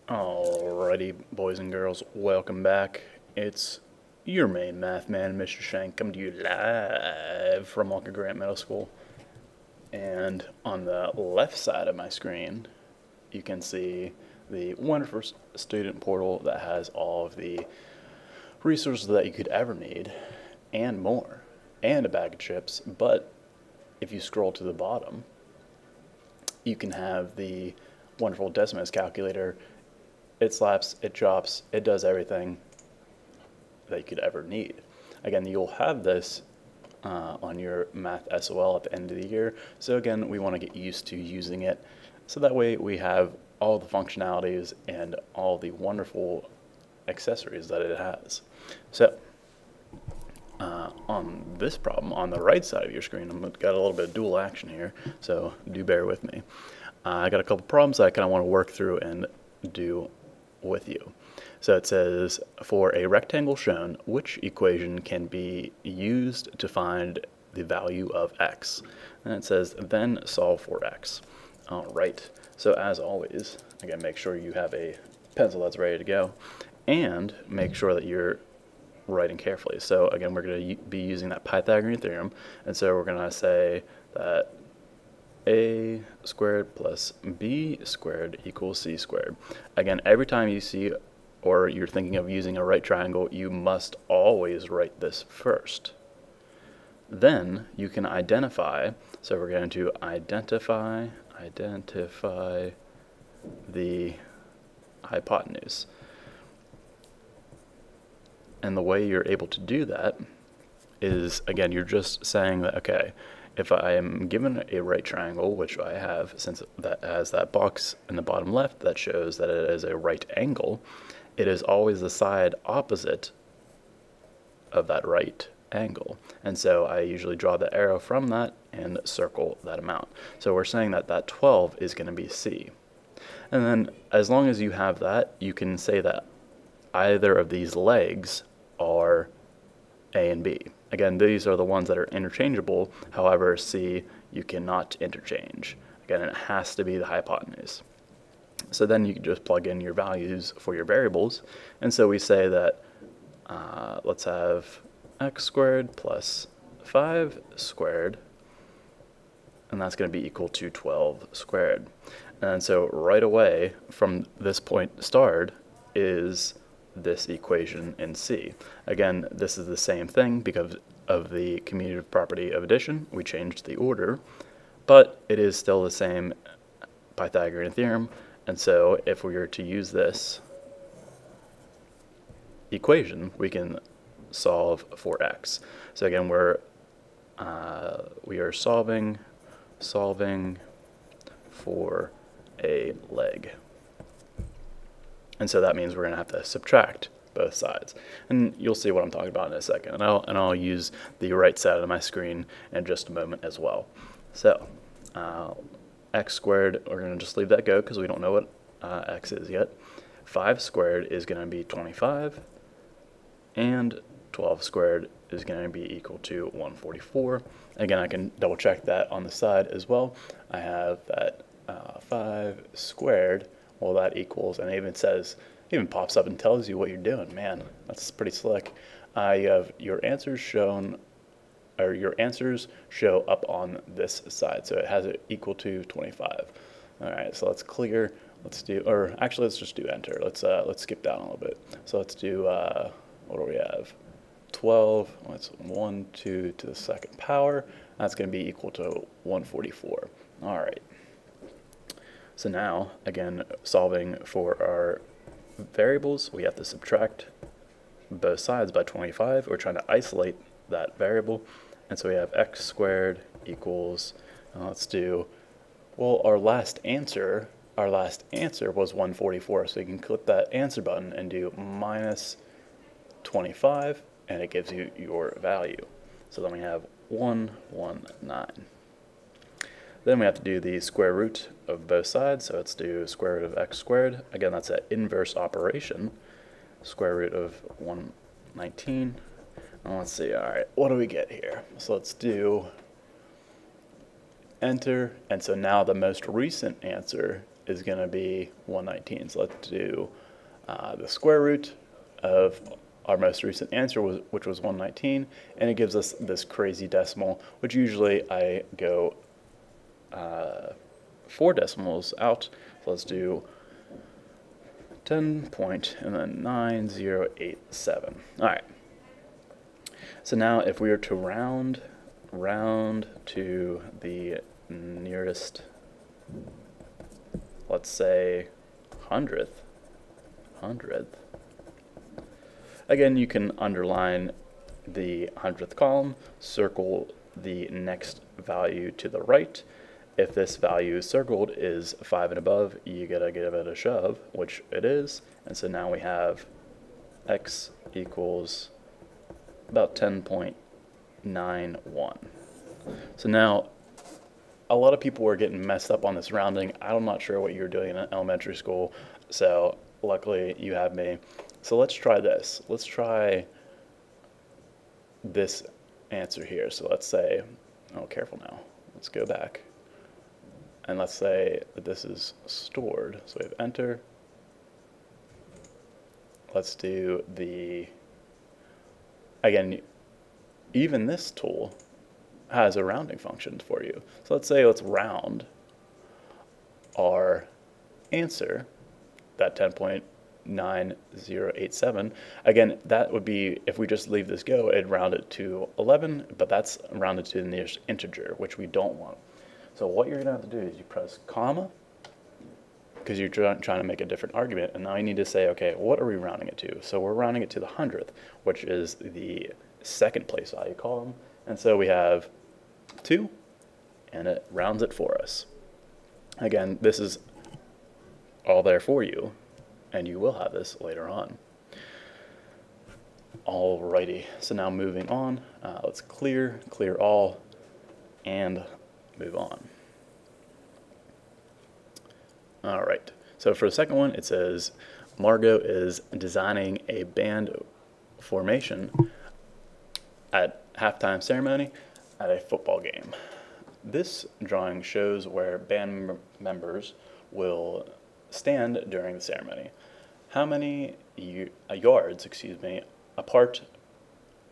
Alrighty, boys and girls, welcome back. It's your main math man, Mr. Shank, coming to you live from Walker Grant Middle School. And on the left side of my screen, you can see the wonderful student portal that has all of the resources that you could ever need, and more, and a bag of chips. But if you scroll to the bottom, you can have the wonderful Decimus calculator. It slaps, it chops, it does everything that you could ever need. Again, you'll have this on your Math SOL at the end of the year. So again, we want to get used to using it. So that way we have all the functionalities and all the wonderful accessories that it has. So on this problem, on the right side of your screen, I've got a little bit of dual action here, so do bear with me. I got a couple problems that I kind of want to work through and do with you. So it says, for a rectangle shown, which equation can be used to find the value of x? And it says, then solve for x. All right, so as always, again, make sure you have a pencil that's ready to go, and make sure that you're writing carefully. So again, we're going to be using that Pythagorean theorem, and so we're going to say that a squared plus b squared equals c squared. Again, every time you see or you're thinking of using a right triangle, you must always write this first. Then you can identify, so we're going to identify the hypotenuse. And the way you're able to do that is, again, you're just saying that, okay, if I am given a right triangle, which I have, since that has that box in the bottom left that shows that it is a right angle, it is always the side opposite of that right angle. And so I usually draw the arrow from that and circle that amount. So we're saying that that 12 is going to be C. And then as long as you have that, you can say that either of these legs are A and B. Again, these are the ones that are interchangeable. However, C you cannot interchange. Again, it has to be the hypotenuse. So then you can just plug in your values for your variables. And so we say that let's have x squared plus 5 squared, and that's going to be equal to 12 squared. And so right away from this point starred is this equation in C. Again, this is the same thing because of the commutative property of addition. We changed the order, but it is still the same Pythagorean theorem. And so if we were to use this equation, we can solve for x. So again, we are solving for a leg. And so that means we're going to have to subtract both sides. And you'll see what I'm talking about in a second. And I'll use the right side of my screen in just a moment as well. So x squared, we're going to just leave that go because we don't know what x is yet. 5 squared is going to be 25. And 12 squared is going to be equal to 144. Again, I can double check that on the side as well. I have that 5 squared. Well, that equals, and it even says, even pops up and tells you what you're doing. Man, that's pretty slick. You have your answers shown, or your answers show up on this side. So it has it equal to 25. All right, so let's clear. Let's do, or actually, let's just do enter. Let's skip down a little bit. So let's do, what do we have? 12. That's 1, 2 to the second power. That's going to be equal to 144. All right. So now, again, solving for our variables, we have to subtract both sides by 25. We're trying to isolate that variable. And so we have x squared equals, let's do, well, our last answer was 144. So you can click that answer button and do minus 25, and it gives you your value. So then we have 119. Then we have to do the square root of both sides, so let's do square root of x squared. Again, that's an inverse operation. Square root of 119. And let's see, all right, what do we get here? So let's do enter, and so now the most recent answer is going to be 119. So let's do the square root of our most recent answer, which was 119, and it gives us this crazy decimal, which usually I go 4 decimals out. So let's do 10 point and then 9087. All right. So now if we were to round to the nearest, let's say 100th. Again, you can underline the 100th column, circle the next value to the right. If this value circled is 5 and above, you gotta give it a shove, which it is. And so now we have x equals about 10.91. So now, a lot of people were getting messed up on this rounding. I'm not sure what you were doing in elementary school, so luckily you have me. So let's try this. Let's try this answer here. So let's say, oh, careful now. Let's go back. And let's say that this is stored. So we have enter. Let's do the, again, even this tool has a rounding function for you. So let's say let's round our answer, that 10.9087. Again, that would be, if we just leave this go, it'd round it to 11, but that's rounded to the nearest integer, which we don't want. So what you're gonna have to do is you press comma, because you're trying to make a different argument, and now you need to say, okay, what are we rounding it to? So we're rounding it to the 100th, which is the second place value column, and so we have 2, and it rounds it for us. Again, this is all there for you, and you will have this later on. Alrighty, so now moving on, let's clear all, and move on. All right, so for the second one, it says Margot is designing a band formation at halftime ceremony at a football game. This drawing shows where band members will stand during the ceremony. How many yards, apart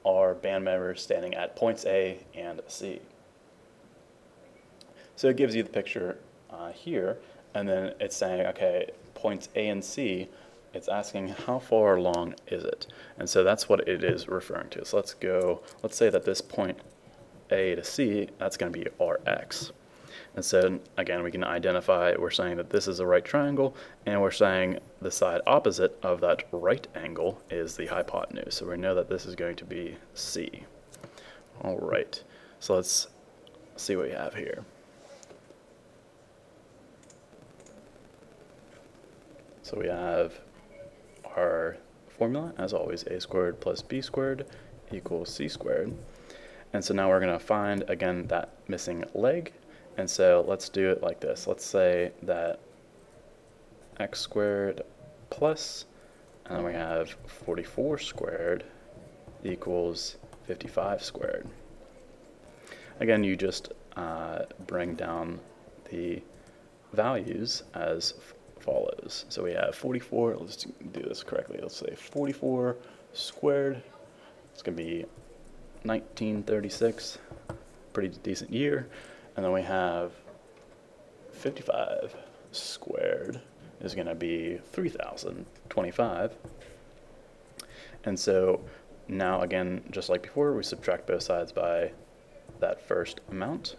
are band members standing at points A and C? So it gives you the picture here, and then it's saying, okay, points A and C, it's asking how far along is it? And so that's what it is referring to. So let's say that this point A to C, that's going to be Rx. And so again, we can identify, we're saying that this is a right triangle, and we're saying the side opposite of that right angle is the hypotenuse. So we know that this is going to be C. All right, so let's see what we have here. So we have our formula, as always, a squared plus b squared equals c squared. And so now we're going to find, again, that missing leg. And so let's do it like this. Let's say that x squared plus, and then we have 44 squared equals 55 squared. Again, you just bring down the values as follows. So we have 44, let's do this correctly. Let's say 44 squared, it's going to be 1936, pretty decent year. And then we have 55 squared is going to be 3025. And so now again, just like before, we subtract both sides by that first amount.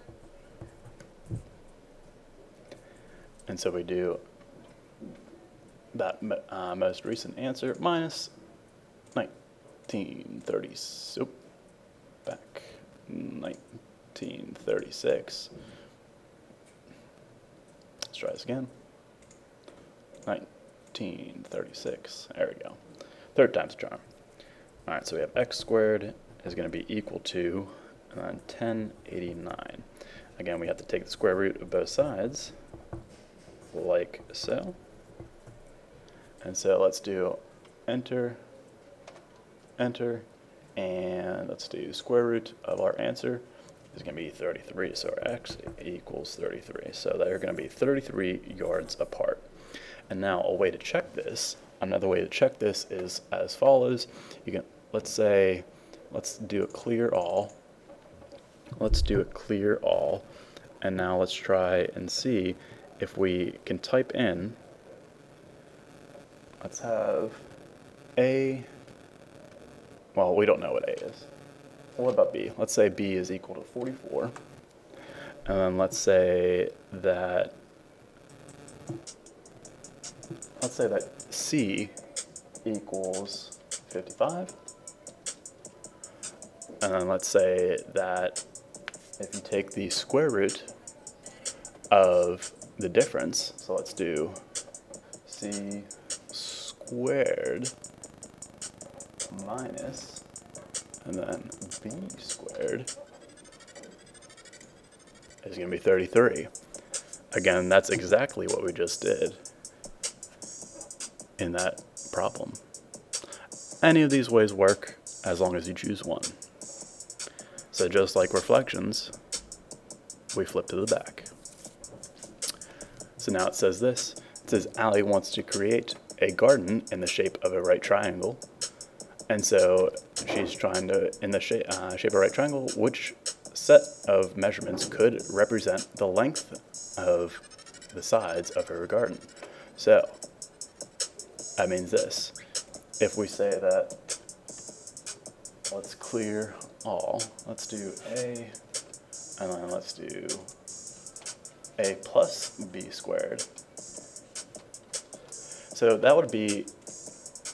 And so we do that most recent answer minus 1930, so back 1936. Let's try this again. 1936, there we go. Third time's a charm. All right, so we have x squared is going to be equal to 1089. Again, we have to take the square root of both sides, like so. And so let's do enter, enter, and let's do square root of our answer. is going to be 33. So our x equals 33. So they're going to be 33 yards apart. And now a way to check this, another way to check this is as follows. You can, let's do a clear all. Let's do a clear all. And now let's try and see if we can type in, let's have a, well, we don't know what a is. What about b? Let's say b is equal to 44. And then let's say that c equals 55. And then let's say that if you take the square root of the difference, so let's do c squared minus, and then b squared is going to be 33. Again, that's exactly what we just did in that problem. Any of these ways work as long as you choose one. So just like reflections, we flip to the back. So now it says this. It says Allie wants to create a garden in the shape of a right triangle. And so she's trying to, in the shape of a right triangle, which set of measurements could represent the length of the sides of her garden. So that means this. If we say that, let's clear all. Let's do a, and then let's do a plus b squared. So that would be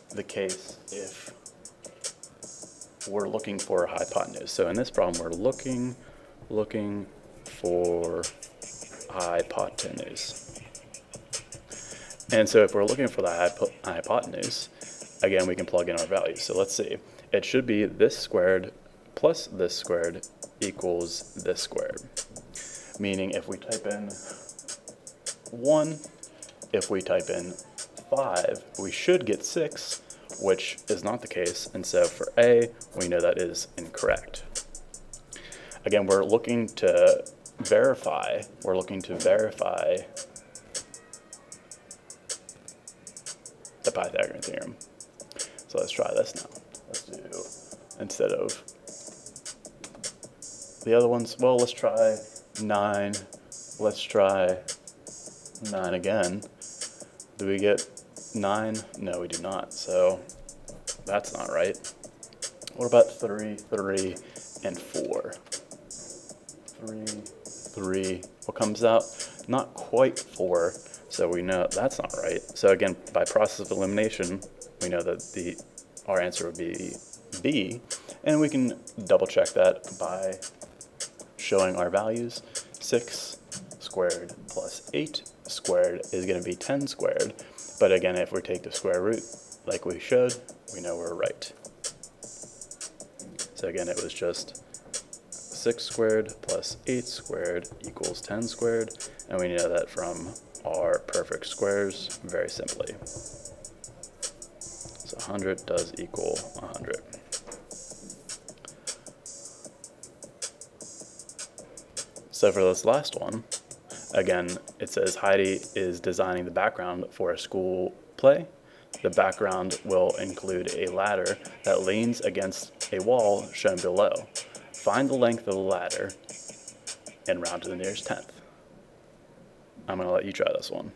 the case if we're looking for a hypotenuse. So in this problem, we're looking for hypotenuse. And so if we're looking for the hypotenuse, again, we can plug in our values. So let's see. It should be this squared plus this squared equals this squared. Meaning if we type in 1, if we type in 5, we should get 6, which is not the case. And so for A, we know that is incorrect. Again, we're looking to verify the Pythagorean theorem. So let's try this now. Let's do, instead of the other ones, well, let's try 9. Let's try 9 again. Do we get 9? No, we do not. So that's not right. What about 3, 3, and 4? 3, 3. What comes out? Not quite 4. So we know that's not right. So again, by process of elimination, we know that our answer would be B, and we can double check that by showing our values. 6 squared plus 8 squared is going to be 10 squared. But again, if we take the square root like we should, we know we're right. So again, it was just 6 squared plus 8 squared equals 10 squared, and we know that from our perfect squares very simply. So 100 does equal 100. So for this last one, again, it says Heidi is designing the background for a school play. The background will include a ladder that leans against a wall shown below. Find the length of the ladder and round to the nearest tenth. I'm going to let you try this one.